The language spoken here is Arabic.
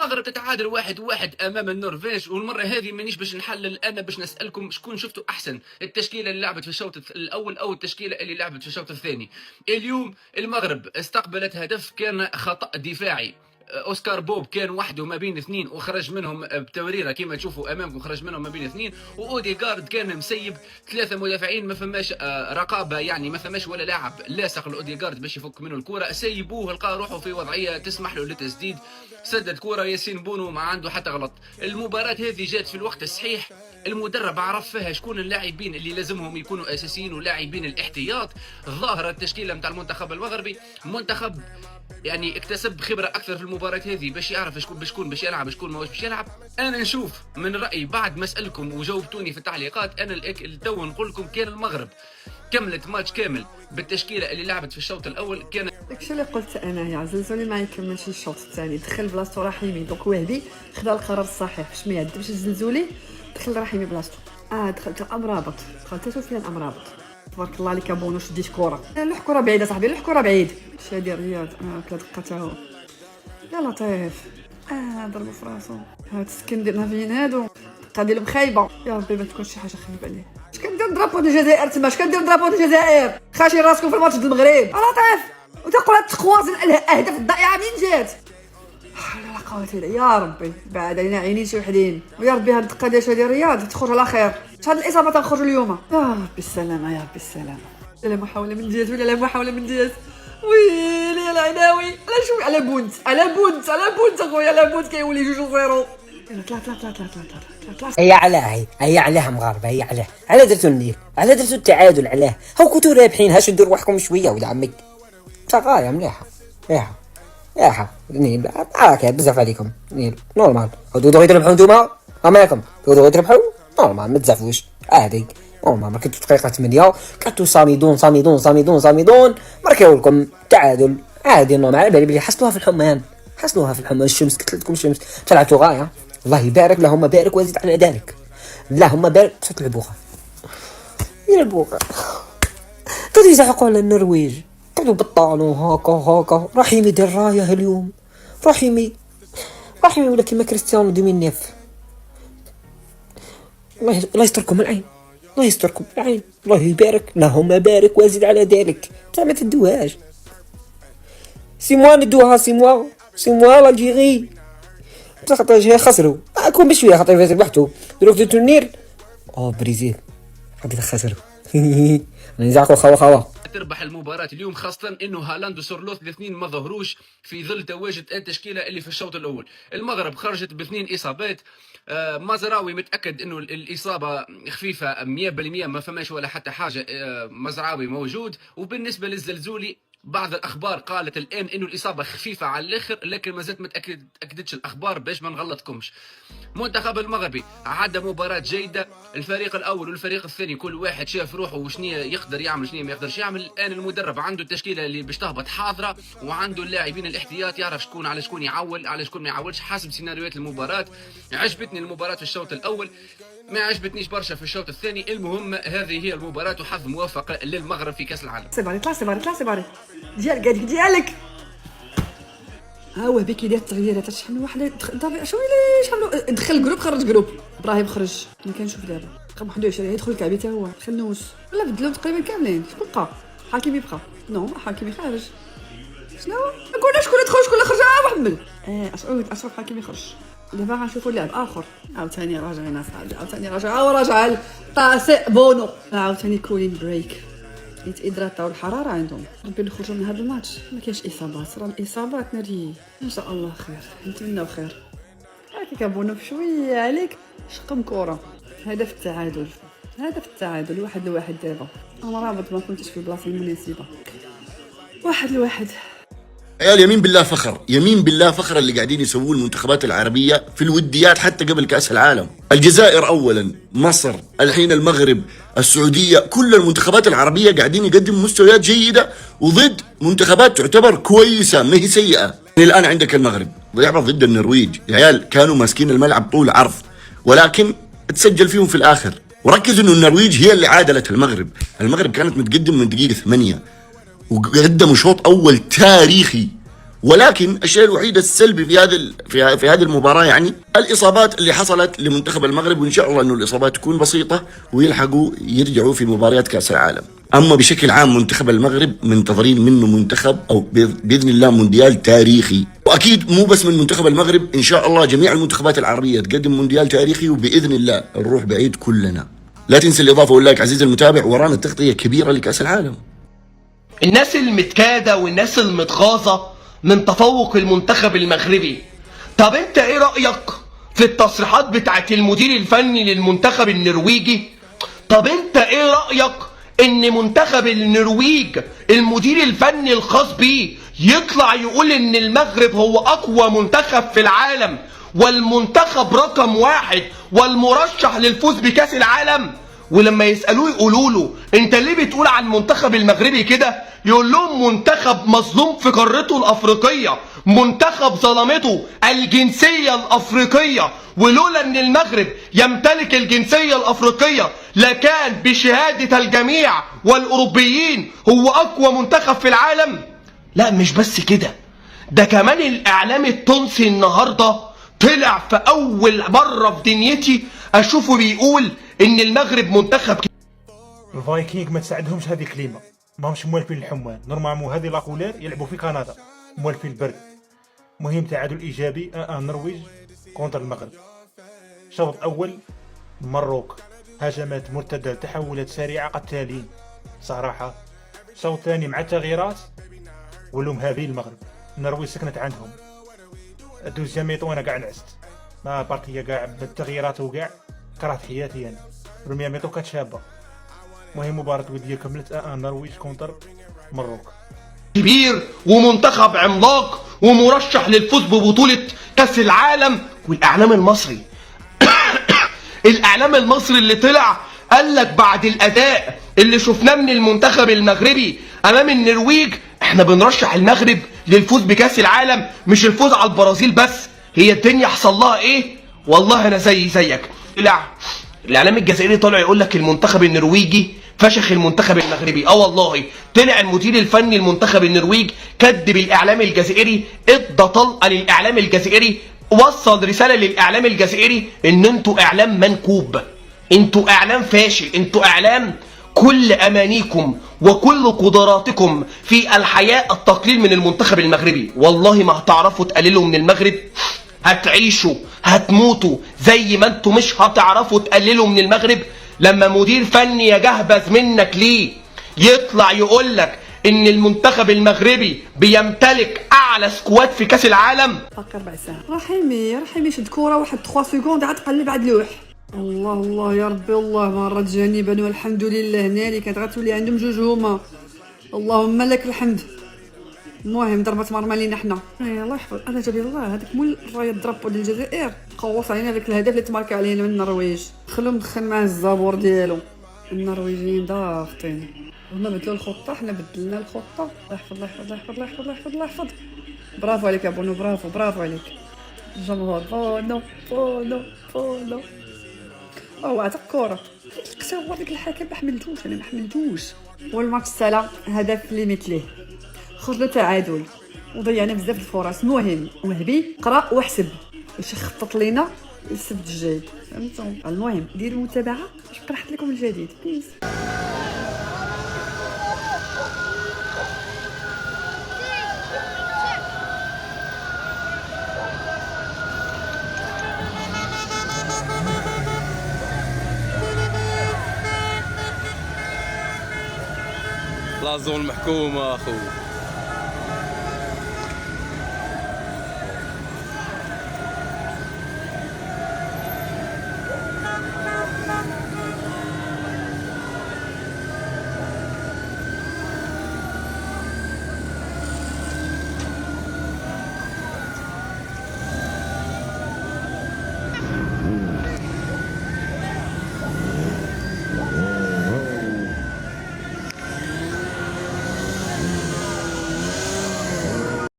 المغرب تتعادل 1-1 امام النرويج. والمره هذه مانيش باش نحلل انا، باش نسالكم شكون شفتوا احسن، التشكيله اللي لعبت في الشوط الاول او التشكيله اللي لعبت في الشوط الثاني. اليوم المغرب استقبلت هدف كان خطا دفاعي. اوسكار بوب كان وحده ما بين اثنين وخرج منهم بتمريره كما تشوفوا امامكم، خرج منهم ما بين اثنين. واوديغارد كان مسيب ثلاثه مدافعين، ما فماش رقابه، يعني ما فماش ولا لاعب لاصق لاوديغارد باش يفك منه الكره. سيبوه، لقى روحه في وضعيه تسمح له للتسديد، سدد كره ياسين بونو ما عنده حتى غلط. المباراه هذه جات في الوقت الصحيح، المدرب عرف فيها شكون اللاعبين اللي لازمهم يكونوا اساسيين ولاعبين الاحتياط. ظاهره التشكيله نتاع المنتخب المغربي، منتخب يعني اكتسب خبره اكثر في المباراه هذه باش يعرف شكون باش يلعب شكون ماهوش باش يلعب. انا نشوف من رايي بعد ما اسالكم وجاوبتوني في التعليقات، انا تو نقول لكم كان المغرب كملت ماتش كامل بالتشكيله اللي لعبت في الشوط الاول. كان داكشي اللي قلت انا، يا زلزولي ما يكملش الشوط الثاني، دخل بلاصتو رحيمي. دونك وهبي خدا القرار الصحيح باش ما يعذبش الزلزولي، دخل رحيمي بلاصتو. دخلت الامرابط، دخلت فيها الامرابط. تبارك الله عليك ابونو، شديت كره، لوح كره بعيده صاحبي، لوح كره بعيد. شادي رياض كلا دقه هو يا لطيف. ضربوا في راسو. هاد السكن ديالنا فين هادو، الدقه ديالهم خايبه. يا ربي ما تكونش شي حاجه خايبه عليه. اش كندير درابو د الجزائر تما، اش كندير درابو د الجزائر؟ خاشين راسكم في الماتش د المغرب يا لطيف. وتقول هاد تخوازن الاهداف الضائعه منين جات؟ لا قوه الا يا ربي بعد علينا عينين شي وحدين. ويا ربي هاد الدقه ديال شادي رياض تخرج على خير. هاد الاصابه تنخرجوا اليوم. يا ربي السلامه، يا ربي السلامه. لا محاوله من دياز ولا لا محاوله من دياز. ويلي يا العناوي، على شوي على بونت اخويا، على بونت كيولي 2-0. هي علاه، هي علاه مغاربه، هي علاه، على درتو النيل، على درتو التعادل، علاه هاو كنتو رابحين. هاش ندير روحكم شويه ولد عمي، انت غايه مليحه ياها النيل هاكا بزاف عليكم. نيل نورمال، حدودو غير تربحو نتوما اماكم، حدودو غير تربحو نورمال، ما تزعفوش عادي نورمال. كنتو دقيقه 8 كنتو صامدون مركاو لكم تعادل عادي نورمال. على بالي بلي حصلوها في الحمان، الشمس قتلتكم الشمس، طلعتوا غايه. الله يبارك، اللهم بارك وزيد على ذلك، اللهم بارك. تلعبوها يلعبوها، قعدوا يزعقوا على النرويج، قعدوا بطالوا هاكا. رحيمي يدير رايه اليوم، رحيمي ولا كيما كريستيانو 2009. الله يستركم العين، الله يبارك، اللهم بارك وزيد على ذلك. ما تدوهاش، سي موا ندوها، سي موا الجيري خاطر خسروا اكون بشويه، خاطر فاز بوحدو دروك في التورنير. بريزيل غادي خسروا. نزعقوا خوا تربح المباراة اليوم، خاصة انه هالاند وسورلوث الاثنين ما ظهروش في ظل تواجد التشكيلة اللي في الشوط الاول. المغرب خرجت باثنين اصابات. مزراوي متأكد انه الاصابة خفيفة 100%، ما فماش ولا حتى حاجة. مزراوي موجود. وبالنسبة للزلزولي بعض الاخبار قالت الان انه الاصابه خفيفه على الاخر، لكن ما زالت ما تاكدتش الاخبار باش ما نغلطكمش. منتخب المغربي عاد مباراه جيده، الفريق الاول والفريق الثاني كل واحد شاف روحه وشنو يقدر يعمل شنو ما يقدرش يعمل. الان المدرب عنده التشكيله اللي باش تهبط حاضره، وعنده اللاعبين الاحتياط يعرف شكون على شكون يعول على شكون ما يعولش حسب سيناريوهات المباراه. عجبتني المباراه في الشوط الاول، ما عجبتنيش برشا في الشوط الثاني. المهم هذه هي المباراة وحظ موفق للمغرب في كأس العالم. طلع ديالك ها هو بك يدير التغييرات. شحال من واحد شو اللي شحال دخل جروب خرج جروب. ابراهيم خرج، انا كنشوف دابا رقم 21 يدخل الكعبي حتى هو. خنوس ولا بدلوا تقريبا كاملين. شكون بقى؟ حكيمي بقى؟ نو حكيمي خارج. شنو قلنا شكون دخل شكون خرج؟ محمد اشرف حكيمي خرج. دابا غنشوفوا لاعب اخر. عاوتاني راجعين اصاحبي، عاوتاني راجع طاسي بونو، عاوتاني كولين بريك يتإدراطاو الحراره عندهم. ربي نخرجوا من هذا الماتش ما كاينش اصابات. راه الاصابات ناري ان شاء الله خير، نتمناو خير. هاكا بونو بشويه عليك شقم كره. هدف التعادل 1-1 دابا. انا رابط ما كنتش في البلاصه المناسبه. 1-1. عيال يمين بالله فخر اللي قاعدين يسووه المنتخبات العربية في الوديات حتى قبل كأس العالم. الجزائر أولا، مصر، الحين المغرب، السعودية، كل المنتخبات العربية قاعدين يقدم مستويات جيدة وضد منتخبات تعتبر كويسة ما هي سيئة. الآن عندك المغرب ضيعوا ضد النرويج، العيال كانوا ماسكين الملعب طول عرض ولكن تسجل فيهم في الآخر. وركز إنه النرويج هي اللي عادلت المغرب كانت متقدم من دقيقة 8 وقدموا شوط أول تاريخي ولكن الشيء الوحيد السلبي في هذه المباراة يعني الإصابات اللي حصلت لمنتخب المغرب، وإن شاء الله إنه الإصابات تكون بسيطة ويلحقوا يرجعوا في مباريات كأس العالم. أما بشكل عام منتخب المغرب منتظرين منه منتخب أو بإذن الله مونديال تاريخي، وأكيد مو بس من منتخب المغرب، إن شاء الله جميع المنتخبات العربية تقدم مونديال تاريخي، وبإذن الله نروح بعيد كلنا. لا تنسى الإضافة واللايك عزيزي المتابع، ورانا تغطية كبيرة لكأس العالم. الناس المتكادة والناس المتغاظة من تفوق المنتخب المغربي، طب انت ايه رأيك في التصريحات بتاعت المدير الفني للمنتخب النرويجي؟ طب انت ايه رأيك ان منتخب النرويج المدير الفني الخاص بيه يطلع يقول ان المغرب هو اقوى منتخب في العالم والمنتخب رقم 1 والمرشح للفوز بكاس العالم؟ ولما يسألوه يقولوا له انت ليه بتقول عن المنتخب المغربي كده؟ يقول لهم منتخب مظلوم في قارته الافريقية، منتخب ظلمته الجنسية الافريقية، ولولا ان المغرب يمتلك الجنسية الافريقية لكان بشهادة الجميع والاوروبيين هو اقوى منتخب في العالم. لا مش بس كده، ده كمان الاعلام التونسي النهاردة طلع في اول مرة في دنيتي اشوفه بيقول ان المغرب منتخب. الفايكينغ ما تساعدهمش هذه الكلمه، ماهمش موالفين الحمال، نورمالمون هذه لاكولير يلعبوا في كندا موالفين البرد. مهم تعادل ايجابي النرويج كونتر المغرب. الشوط الاول مروك هجمات مرتده تحولات سريعه قتالين صراحه. الشوط الثاني مع التغييرات ولهم هابيل المغرب، النرويج سكنت عندهم. الدوزيام ميطو انا كاع نعست ما بارتيه كاع بالتغييرات وكاع كرهت حياتي يعني. رميه ميطو كانت شابه. المهم مباراة ودية كملت النرويج كونتر مروك. كبير ومنتخب عملاق ومرشح للفوز ببطولة كأس العالم. والإعلام المصري الإعلام المصري اللي طلع قال لك بعد الأداء اللي شفناه من المنتخب المغربي أمام النرويج احنا بنرشح المغرب للفوز بكأس العالم، مش الفوز على البرازيل بس. هي الدنيا حصل لها ايه؟ والله انا زيك. الاعلام الجزائري طلع يقول لك المنتخب النرويجي فشخ المنتخب المغربي. والله طلع المدير الفني المنتخب النرويج كذب الاعلام الجزائري، ادى طلقه للاعلام الجزائري، وصل رساله للاعلام الجزائري ان انتوا اعلام منكوب، انتوا اعلام فاشل، انتوا اعلام كل امانيكم وكل قدراتكم في الحياه التقليل من المنتخب المغربي. والله ما هتعرفوا تقللوا من المغرب، هتعيشوا هتموتوا زي ما انتوا مش هتعرفوا تقللوا من المغرب. لما مدير فني يجهبذ منك ليه يطلع يقول لك ان المنتخب المغربي بيمتلك اعلى سكواد في كاس العالم. باقي 4 ساعات. رحيمي شد كره واحد 3 سكوند عاد تقلب عاد لوح. الله يا ربي، الله مرات جانبا والحمد لله. هنالك كانت غتولي عندهم 2 هما، اللهم لك الحمد. المهم ضربت مرمى لينا حنا. الله يحفظ انا جابي الله هذاك مول الرايه ضربوا ديال الجزائر قوص علينا داك الهدف اللي تماركا علينا من النرويج. خلو مدخل معاه الزابور ديالو. النرويجيين ضاغطين، هما بدلوا الخطه حنا بدلنا الخطه. الله يحفظ. برافو عليك يا بونو، برافو عليك الجمهور. بونو عطاك الكره لقيتها هو داك الحكم ما حملتوش. والماتش سالا هدف ليميت ليه، خرجنا تعادل وضيعنا بزاف الفرص. المهم وهبي قرا واحسب واش خطط لينا السبت الجاي، فهمتوا؟ المهم ديروا متابعه باش نقترح لكم الجديد. بيس. لا زون محكومة اخو.